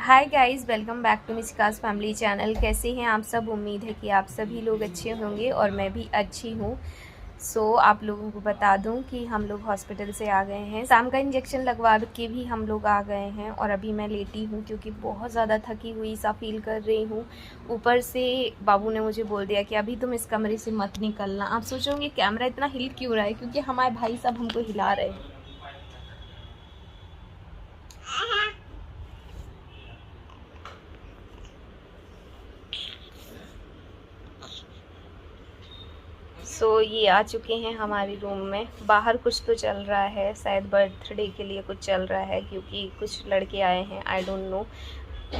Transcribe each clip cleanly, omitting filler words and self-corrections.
Hi guys, welcome back to मिस्कास family channel. कैसे हैं आप सब? उम्मीद है कि आप सभी लोग अच्छे होंगे और मैं भी अच्छी हूँ। आप लोगों को बता दूं कि हम लोग हॉस्पिटल से आ गए हैं। शाम का इंजेक्शन लगवा के भी हम लोग आ गए हैं और अभी मैं लेटी हूँ क्योंकि बहुत ज़्यादा थकी हुई सा फील कर रही हूँ। ऊपर से बाबू ने मुझे बोल दिया कि अभी तुम इस कमरे से मत निकलना। आप सोचोगे कैमरा इतना हिल क्यों रहा है? क्योंकि हमारे भाई साहब हमको हिला रहे हैं। ये आ चुके हैं हमारे रूम में। बाहर कुछ तो चल रहा है, शायद बर्थडे के लिए कुछ चल रहा है क्योंकि कुछ लड़के आए हैं। आई डोंट नो,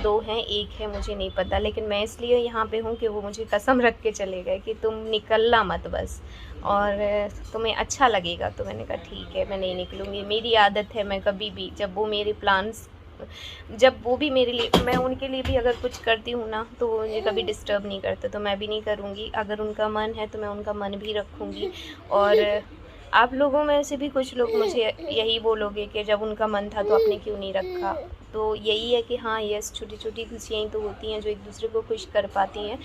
2 हैं, 1 है, मुझे नहीं पता। लेकिन मैं इसलिए यहाँ पे हूँ कि वो मुझे कसम रख के चले गए कि तुम निकलना मत बस, और तुम्हें अच्छा लगेगा। तो मैंने कहा ठीक है, मैं नहीं निकलूँगी। मेरी आदत है, मैं कभी भी जब वो भी मेरे लिए, मैं उनके लिए भी अगर कुछ करती हूँ ना तो वो मुझे कभी डिस्टर्ब नहीं करते, तो मैं भी नहीं करूँगी। अगर उनका मन है तो मैं उनका मन भी रखूँगी। और आप लोगों में से भी कुछ लोग मुझे यही बोलोगे कि जब उनका मन था तो आपने क्यों नहीं रखा। तो यही है कि हाँ, यस, छोटी छोटी खुशियाँ तो होती हैं जो एक दूसरे को खुश कर पाती हैं।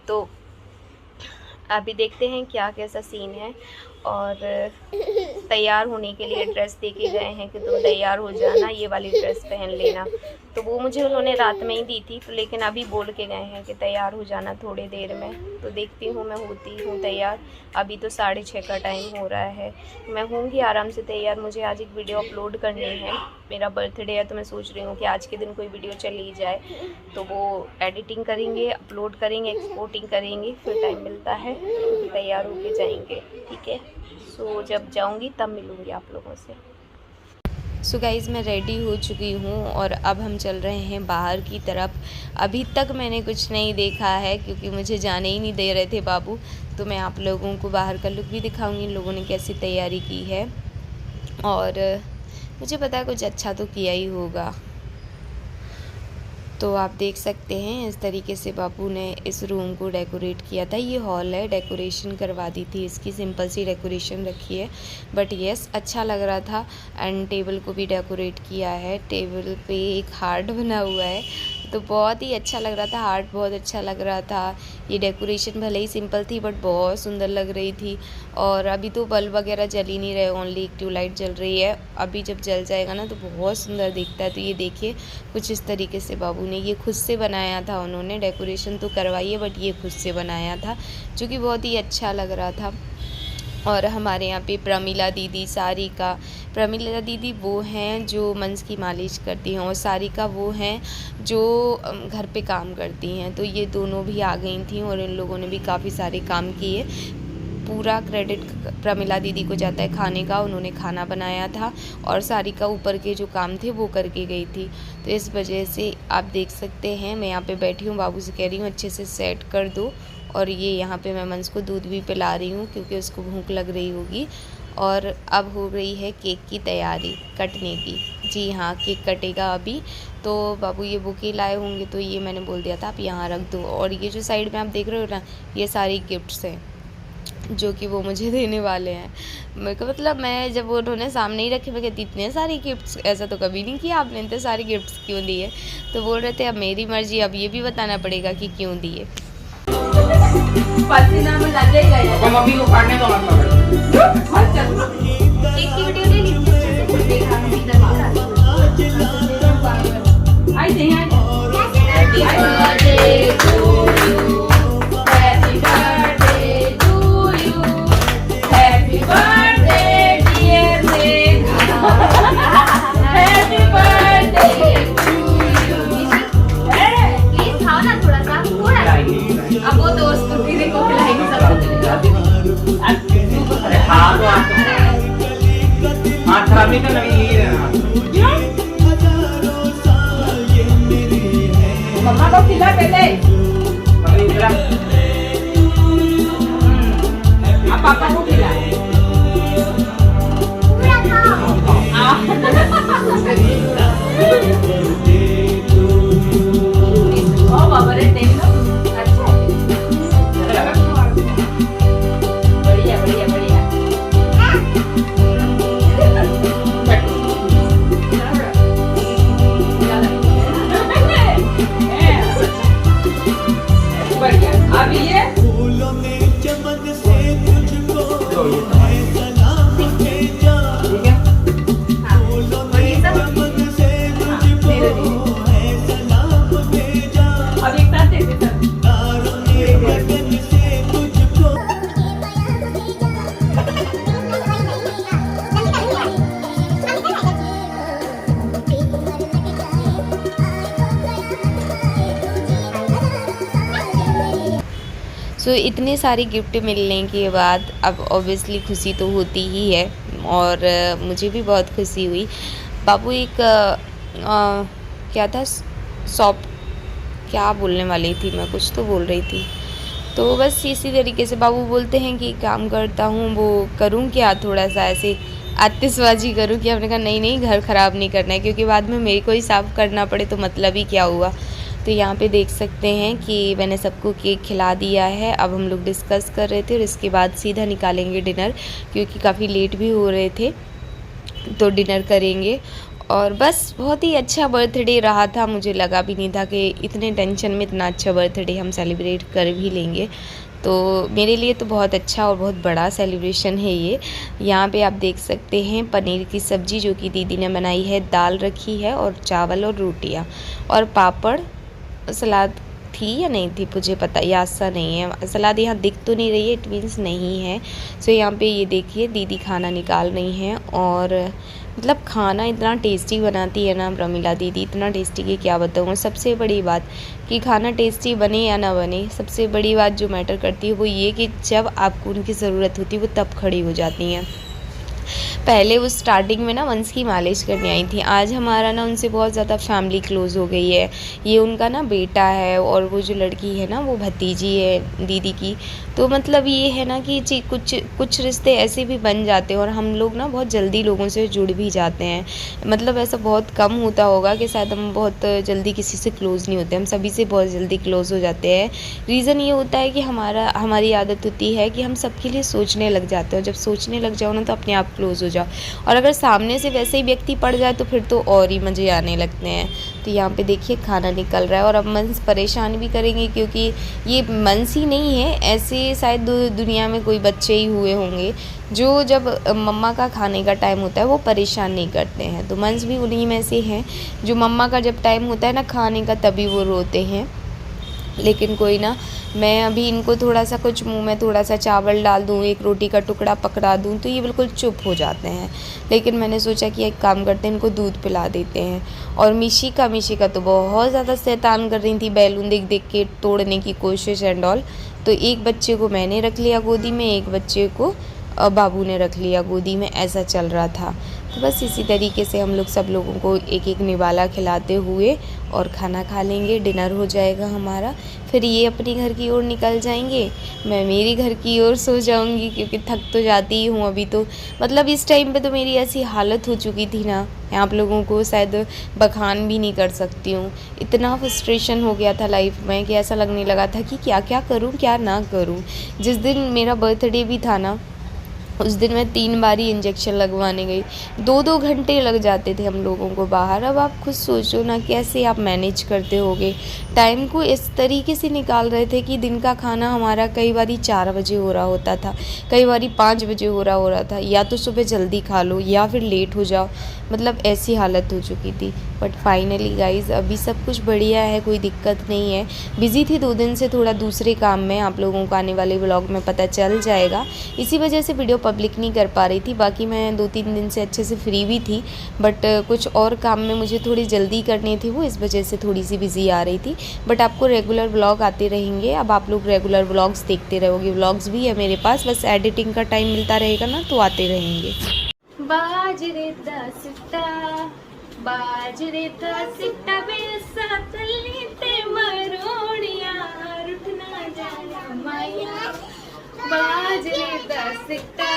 तो अभी देखते हैं क्या कैसा सीन है। और तैयार होने के लिए ड्रेस दे के गए हैं कि तुम तैयार हो जाना, ये वाली ड्रेस पहन लेना। तो वो मुझे उन्होंने रात में ही दी थी, तो लेकिन अभी बोल के गए हैं कि तैयार हो जाना थोड़ी देर में। तो देखती हूँ, मैं होती हूँ तैयार। अभी तो 6:30 का टाइम हो रहा है, मैं होंगी आराम से तैयार। मुझे आज एक वीडियो अपलोड करनी है, मेरा बर्थडे है, तो मैं सोच रही हूँ कि आज के दिन कोई वीडियो चली जाए। तो वो एडिटिंग करेंगे, अपलोड करेंगे, एक्सपोर्टिंग करेंगे, फिर टाइम मिलता है तो तैयार होके जाएंगे। ठीक है, जब जाऊंगी तब मिलूंगी आप लोगों से। गाइज़, मैं रेडी हो चुकी हूँ और अब हम चल रहे हैं बाहर की तरफ। अभी तक मैंने कुछ नहीं देखा है क्योंकि मुझे जाने ही नहीं दे रहे थे बाबू। तो मैं आप लोगों को बाहर का लुक भी दिखाऊंगी, इन लोगों ने कैसी तैयारी की है। और मुझे पता है कुछ अच्छा तो किया ही होगा। तो आप देख सकते हैं इस तरीके से बाबू ने इस रूम को डेकोरेट किया था। ये हॉल है, डेकोरेशन करवा दी थी इसकी, सिंपल सी डेकोरेशन रखी है, बट यस अच्छा लग रहा था। एंड टेबल को भी डेकोरेट किया है, टेबल पे एक हार्ट बना हुआ है, तो बहुत ही अच्छा लग रहा था। हार्ट बहुत अच्छा लग रहा था। ये डेकोरेशन भले ही सिंपल थी बट बहुत सुंदर लग रही थी। और अभी तो बल्ब वगैरह जल ही नहीं रहे, ओनली एक ट्यूबलाइट जल रही है। अभी जब जल जाएगा ना तो बहुत सुंदर दिखता है। तो ये देखिए, कुछ इस तरीके से बाबू ने ये खुद से बनाया था। उन्होंने डेकोरेशन तो करवाई है बट ये खुद से बनाया था, जो कि बहुत ही अच्छा लग रहा था। और हमारे यहाँ पे प्रमिला दीदी, सारिका, प्रमिला दीदी वो हैं जो मंस की मालिश करती हैं और सारिका वो हैं जो घर पे काम करती हैं। तो ये दोनों भी आ गई थी और इन लोगों ने भी काफ़ी सारे काम किए। पूरा क्रेडिट प्रमिला दीदी को जाता है खाने का, उन्होंने खाना बनाया था और सारिका ऊपर के जो काम थे वो करके गई थी। तो इस वजह से आप देख सकते हैं मैं यहाँ पे बैठी हूँ, बाबू से कह रही हूँ अच्छे से सेट कर दो। और ये यहाँ पे मैं मंस को दूध भी पिला रही हूँ क्योंकि उसको भूख लग रही होगी। और अब हो रही है केक की तैयारी कटने की। जी हाँ, केक कटेगा अभी। तो बाबू ये बुके लाए होंगे तो ये मैंने बोल दिया था आप यहाँ रख दो। और ये जो साइड में आप देख रहे हो ना, ये सारी गिफ्ट्स हैं जो कि वो मुझे देने वाले हैं। मेरे को मतलब, मैं जब उन्होंने सामने ही रखे, मैं कहती इतने सारे गिफ्ट्स, ऐसा तो कभी नहीं किया आपने, इतने सारे गिफ्ट्स क्यों दिए? तो बोल रहे थे अब मेरी मर्जी, अब ये भी बताना पड़ेगा कि क्यों दिए। पसीना में लग जाएगा। मम्मी को काटने दो मत पकड़। एक की वीडियो ले ली। देखा इधर मारा। आई नहीं आई। Happy birthday to you. Happy birthday to you. Happy birthday dear Neha. Happy birthday to you. Please खाओ ना थोड़ा सा, थोड़ा। अब वो दोस्त दीदी को खिलाएंगे सब। अरे हाँ तो हाँ खराबी तो नहीं ही रहना। मम्मा को खिला पहले। अब पापा को खिला। ओ बाबा रे देख लो। सो इतने सारे गिफ्ट मिलने के बाद अब ऑब्वियसली खुशी तो होती ही है, और मुझे भी बहुत खुशी हुई। बाबू एक क्या था, सॉफ्ट, क्या बोलने वाली थी मैं, कुछ तो बोल रही थी। तो बस इसी तरीके से बाबू बोलते हैं कि काम करता हूँ, वो करूँ क्या, थोड़ा सा ऐसे आतिशबाजी करूँ कि हमने कहा नहीं नहीं, घर ख़राब नहीं करना है, क्योंकि बाद में मेरे को ही साफ़ करना पड़े तो मतलब ही क्या हुआ। तो यहाँ पे देख सकते हैं कि मैंने सबको केक खिला दिया है। अब हम लोग डिस्कस कर रहे थे और इसके बाद सीधा निकालेंगे डिनर, क्योंकि काफ़ी लेट भी हो रहे थे, तो डिनर करेंगे। और बस बहुत ही अच्छा बर्थडे रहा था, मुझे लगा भी नहीं था कि इतने टेंशन में इतना अच्छा बर्थडे हम सेलिब्रेट कर भी लेंगे। तो मेरे लिए तो बहुत अच्छा और बहुत बड़ा सेलिब्रेशन है ये। यहाँ पे आप देख सकते हैं पनीर की सब्ज़ी जो कि दीदी ने बनाई है, दाल रखी है और चावल और रोटियाँ और पापड़, सलाद थी या नहीं थी मुझे पता, याद सा नहीं है। सलाद यहाँ दिख तो नहीं रही है, इट मीन्स नहीं है। सो यहाँ पे ये देखिए दीदी खाना निकाल रही हैं, और मतलब खाना इतना टेस्टी बनाती है ना प्रमिला दीदी, इतना टेस्टी कि क्या बताऊँ। सबसे बड़ी बात कि खाना टेस्टी बने या ना बने, सबसे बड़ी बात जो मैटर करती है वो ये कि जब आपको उनकी ज़रूरत होती है वो तब खड़ी हो जाती हैं। पहले वो स्टार्टिंग में ना वंश की मालिश करने आई थी, आज हमारा ना उनसे बहुत ज़्यादा फैमिली क्लोज़ हो गई है। ये उनका ना बेटा है, और वो जो लड़की है ना वो भतीजी है दीदी की। तो मतलब ये है ना कि जी कुछ रिश्ते ऐसे भी बन जाते हैं, और हम लोग ना बहुत जल्दी लोगों से जुड़ भी जाते हैं। मतलब ऐसा बहुत कम होता होगा कि शायद हम बहुत जल्दी किसी से क्लोज़ नहीं होते, हम सभी से बहुत जल्दी क्लोज़ हो जाते हैं। रीज़न ये होता है कि हमारी आदत होती है कि हम सबके लिए सोचने लग जाते हैं, जब सोचने लग जाओ ना तो अपने आप क्लोज़ हो जाओ, और अगर सामने से वैसे ही व्यक्ति पड़ जाए तो फिर तो और ही मज़े आने लगते हैं। तो यहाँ पे देखिए खाना निकल रहा है, और अब मंस परेशान भी करेंगे, क्योंकि ये मंस ही नहीं है, ऐसे शायद दुनिया में कोई बच्चे ही हुए होंगे जो जब मम्मा का खाने का टाइम होता है वो परेशान नहीं करते हैं। तो मंस भी उन्हीं में से हैं जो मम्मा का जब टाइम होता है ना खाने का, तभी वो रोते हैं। लेकिन कोई ना, मैं अभी इनको थोड़ा सा कुछ मुंह में थोड़ा सा चावल डाल दूँ, एक रोटी का टुकड़ा पकड़ा दूँ, तो ये बिल्कुल चुप हो जाते हैं। लेकिन मैंने सोचा कि एक काम करते हैं, इनको दूध पिला देते हैं। और मिशिका तो बहुत ज़्यादा शैतान कर रही थी, बैलून देख देख के तोड़ने की कोशिश एंड ऑल। तो एक बच्चे को मैंने रख लिया गोदी में, एक बच्चे को बाबू ने रख लिया गोदी में, ऐसा चल रहा था। तो बस इसी तरीके से हम लोग सब लोगों को एक एक निवाला खिलाते हुए और खाना खा लेंगे, डिनर हो जाएगा हमारा। फिर ये अपने घर की ओर निकल जाएंगे, मैं मेरी घर की ओर सो जाऊंगी, क्योंकि थक तो जाती ही हूँ अभी तो। मतलब इस टाइम पे तो मेरी ऐसी हालत हो चुकी थी ना, आप लोगों को शायद बखान भी नहीं कर सकती हूँ। इतना फ्रस्ट्रेशन हो गया था लाइफ में कि ऐसा लगने लगा था कि क्या क्या करूँ क्या ना करूँ। जिस दिन मेरा बर्थडे भी था ना, उस दिन मैं 3 बार ही इंजेक्शन लगवाने गई, 2-2 घंटे लग जाते थे हम लोगों को बाहर। अब आप खुद सोचो ना कैसे आप मैनेज करते होगे, टाइम को इस तरीके से निकाल रहे थे कि दिन का खाना हमारा कई बार 4 बजे हो रहा होता था, कई बार 5 बजे हो रहा था, या तो सुबह जल्दी खा लो या फिर लेट हो जाओ, मतलब ऐसी हालत हो चुकी थी। बट फाइनली गाइज़ अभी सब कुछ बढ़िया है, कोई दिक्कत नहीं है। बिज़ी थी 2 दिन से थोड़ा दूसरे काम में, आप लोगों को आने वाले व्लॉग में पता चल जाएगा, इसी वजह से वीडियो पब्लिक नहीं कर पा रही थी। बाकी मैं 2-3 दिन से अच्छे से फ्री भी थी, बट कुछ और काम में मुझे थोड़ी जल्दी करनी थी, वो इस वजह से थोड़ी सी बिज़ी आ रही थी। बट आपको रेगुलर व्लॉग आते रहेंगे, अब आप लोग रेगुलर व्लॉग्स देखते रहोगे। व्लॉग्स भी है मेरे पास, बस एडिटिंग का टाइम मिलता रहेगा ना तो आते रहेंगे। बाजरे दा सिट्टा, बाजरे दा सिट्टा बेसा तलनी ते मरोड़िया, रुठना जाया माया। बाजरे दा सिट्टा,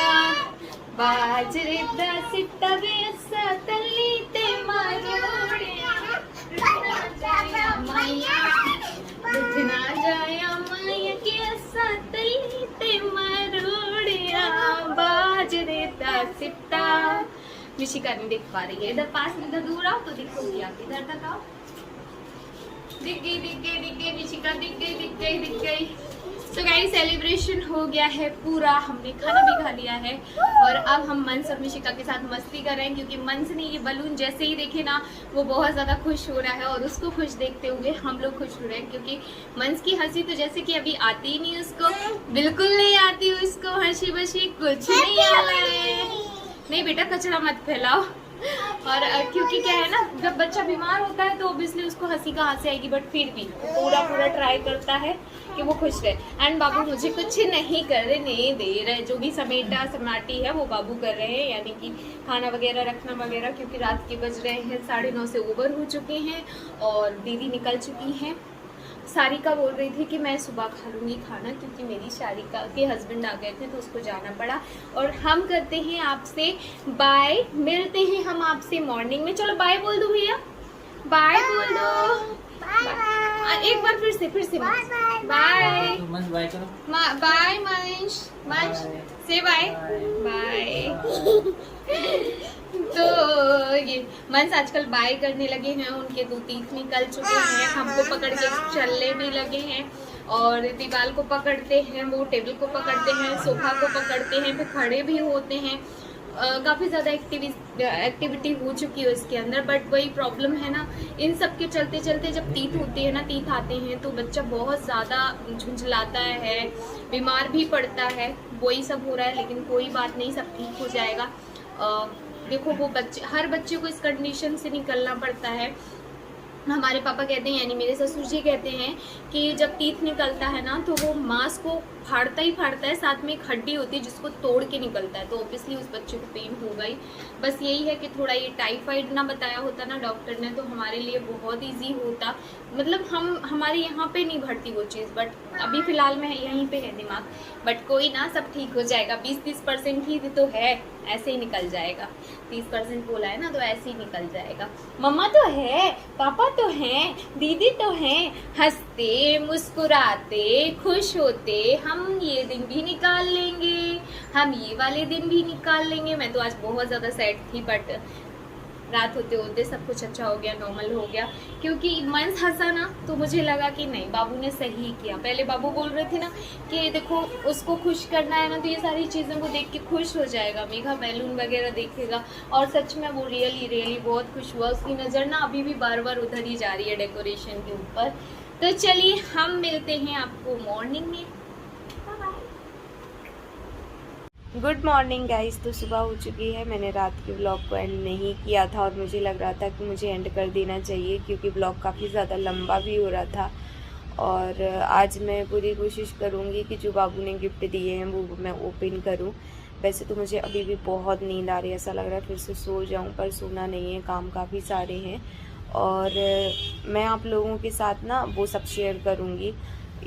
बाजरे दा सिट्टा बेसा तलनी ते मरोड़िया, रुठना जाया माया, रुठना जाया माया के सा तलनी ते मरोड़िया, बाजरे दा सिट्टा। मिशिका नहीं देख पा रही है, इधर पास में, इधर दूर आओ तो दिखोगी आप, इधर तक आओ। दिख गई मिशिका, दिख गई। तो गाइस सेलिब्रेशन हो गया है पूरा, हमने खाना भी खा लिया है, और अब हम मंस और मिशिका के साथ मस्ती कर रहे हैं, क्योंकि मंस ने ये बलून जैसे ही देखे ना वो बहुत ज़्यादा खुश हो रहा है, और उसको खुश देखते हुए हम लोग खुश हो रहे हैं, क्योंकि मंस की हंसी तो जैसे कि अभी आती ही नहीं उसको, बिल्कुल नहीं आती उसको हंसी बसी, कुछ नहीं आ रहा है। नहीं बेटा कचरा मत फैलाओ, और क्योंकि क्या है ना, जब बच्चा बीमार होता है तो ऑब्वियसली उसको हंसी कहाँ से आएगी, बट फिर भी पूरा ट्राई करता है कि वो खुश रहे। एंड बाबू मुझे कुछ नहीं करने दे रहे, जो भी समेटा समाटी है वो बाबू कर रहे हैं, यानी कि खाना वगैरह रखना वगैरह, क्योंकि रात के बज रहे हैं 9:30 से ओवर हो चुके हैं और दीदी निकल चुकी हैं। सारिका बोल रही थी कि मैं सुबह खा लूँगी खाना, क्योंकि मेरी सारिका के हस्बैंड आ गए थे तो उसको जाना पड़ा। और हम करते हैं आपसे बाय, मिलते हैं हम आपसे मॉर्निंग में। चलो बाय बोल दो भैया, बाय बोल दो, एक बार फिर से बाय बाय बाय मंश, से बाय बाय। तो ये मंस आजकल बाय करने लगे हैं, उनके 2 तीथ निकल चुके हैं, हमको पकड़ के चलने भी लगे हैं और दीवार को पकड़ते हैं, वो टेबल को पकड़ते हैं, सोफा को पकड़ते हैं, फिर खड़े भी होते हैं। काफ़ी ज़्यादा एक्टिविटी हो चुकी है उसके अंदर। बट वही प्रॉब्लम है ना, इन सब के चलते चलते जब तीत होती है ना, तीत आते हैं तो बच्चा बहुत ज़्यादा झुंझलाता है, बीमार भी पड़ता है, वही सब हो रहा है। लेकिन कोई बात नहीं, सब ठीक हो जाएगा। देखो वो हर बच्चे को इस कंडीशन से निकलना पड़ता है। हमारे पापा कहते हैं, यानी मेरे ससुर जी कहते हैं कि जब तीत निकलता है ना तो वो मांस को फाड़ता ही फाड़ता है, साथ में एक हड्डी होती है जिसको तोड़ के निकलता है, तो ऑब्वियसली उस बच्चे को पेन होगा ही। बस यही है कि थोड़ा ये टाइफाइड ना बताया होता ना डॉक्टर ने तो हमारे लिए बहुत ईजी होता, मतलब हमारे यहाँ पे नहीं भरती वो चीज़, बट अभी फ़िलहाल में यहीं पे है दिमाग। बट कोई ना, सब ठीक हो जाएगा। 20-30% ही तो है, ऐसे ही निकल जाएगा। 30% बोला है ना, तो ऐसे ही निकल जाएगा। मम्मा तो है, पापा तो हैं, दीदी तो हैं, हंसते मुस्कुराते खुश होते हम ये दिन भी निकाल लेंगे, हम ये वाले दिन भी निकाल लेंगे। मैं तो आज बहुत ज़्यादा सैड थी, बट रात होते होते सब कुछ अच्छा हो गया, नॉर्मल हो गया। क्योंकि मंस हंसा ना तो मुझे लगा कि नहीं, बाबू ने सही किया। पहले बाबू बोल रहे थे ना कि देखो उसको खुश करना है ना, तो ये सारी चीज़ों को देख के खुश हो जाएगा, मेघा बैलून वगैरह देखेगा। और सच में वो रियली बहुत खुश हुआ। उसकी नज़र ना अभी भी बार बार उधर ही जा रही है डेकोरेशन के ऊपर। तो चलिए हम मिलते हैं आपको मॉर्निंग में। Good morning guys. तो सुबह हो चुकी है, मैंने रात के ब्लॉग को एंड नहीं किया था और मुझे लग रहा था कि मुझे एंड कर देना चाहिए, क्योंकि ब्लॉग काफ़ी ज़्यादा लंबा भी हो रहा था। और आज मैं पूरी कोशिश करूँगी कि जो बाबू ने गिफ्ट दिए हैं वो मैं ओपन करूँ। वैसे तो मुझे अभी भी बहुत नींद आ रही है, ऐसा लग रहा है फिर से सो जाऊँ, पर सोना नहीं है, काम काफ़ी सारे हैं। और मैं आप लोगों के साथ ना वो सब शेयर करूँगी।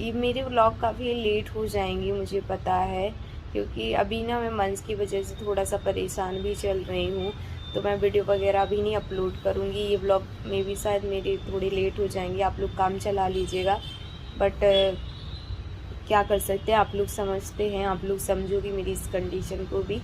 ये मेरे व्लॉग काफ़ी लेट हो जाएंगी, मुझे पता है, क्योंकि अभी ना मैं मंस की वजह से थोड़ा सा परेशान भी चल रही हूँ, तो मैं वीडियो वगैरह अभी नहीं अपलोड करूँगी। ये व्लॉग में भी शायद मेरे थोड़े लेट हो जाएंगे, आप लोग काम चला लीजिएगा। बट क्या कर सकते हैं, आप लोग समझते हैं, आप लोग समझोगे मेरी इस कंडीशन को भी।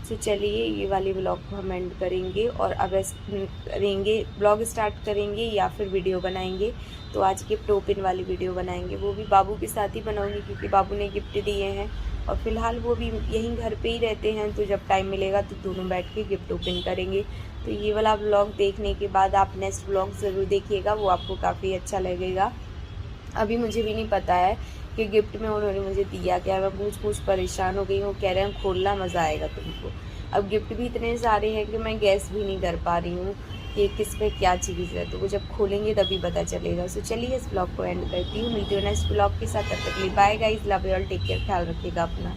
तो चलिए ये वाली व्लॉग को हम एंड करेंगे और अब करेंगे व्लॉग स्टार्ट करेंगे या फिर वीडियो बनाएंगे। तो आज गिफ्ट ओपन वाली वीडियो बनाएंगे, वो भी बाबू के साथ ही बनाऊंगी, क्योंकि बाबू ने गिफ्ट दिए हैं और फिलहाल वो भी यहीं घर पे ही रहते हैं। तो जब टाइम मिलेगा तो दोनों बैठ के गिफ्ट ओपन करेंगे। तो ये वाला व्लॉग देखने के बाद आप नेक्स्ट व्लॉग ज़रूर देखिएगा, वो आपको काफ़ी अच्छा लगेगा। अभी मुझे भी नहीं पता है कि गिफ्ट में उन्होंने मुझे दिया क्या, मैं पूछ परेशान हो गई हूँ। कह रहे हैं खोलना, मज़ा आएगा तुमको। अब गिफ्ट भी इतने सारे हैं कि मैं गैस भी नहीं कर पा रही हूँ कि किस पे क्या चीज़ है, तो वो जब खोलेंगे तभी पता चलेगा। सो चलिए इस ब्लॉग को एंड करती हूँ, मिलती हूँ नेक्स्ट ब्लॉग के साथ। तब तक के लिए bye guys, love you all, take care, ख्याल रखिएगा अपना।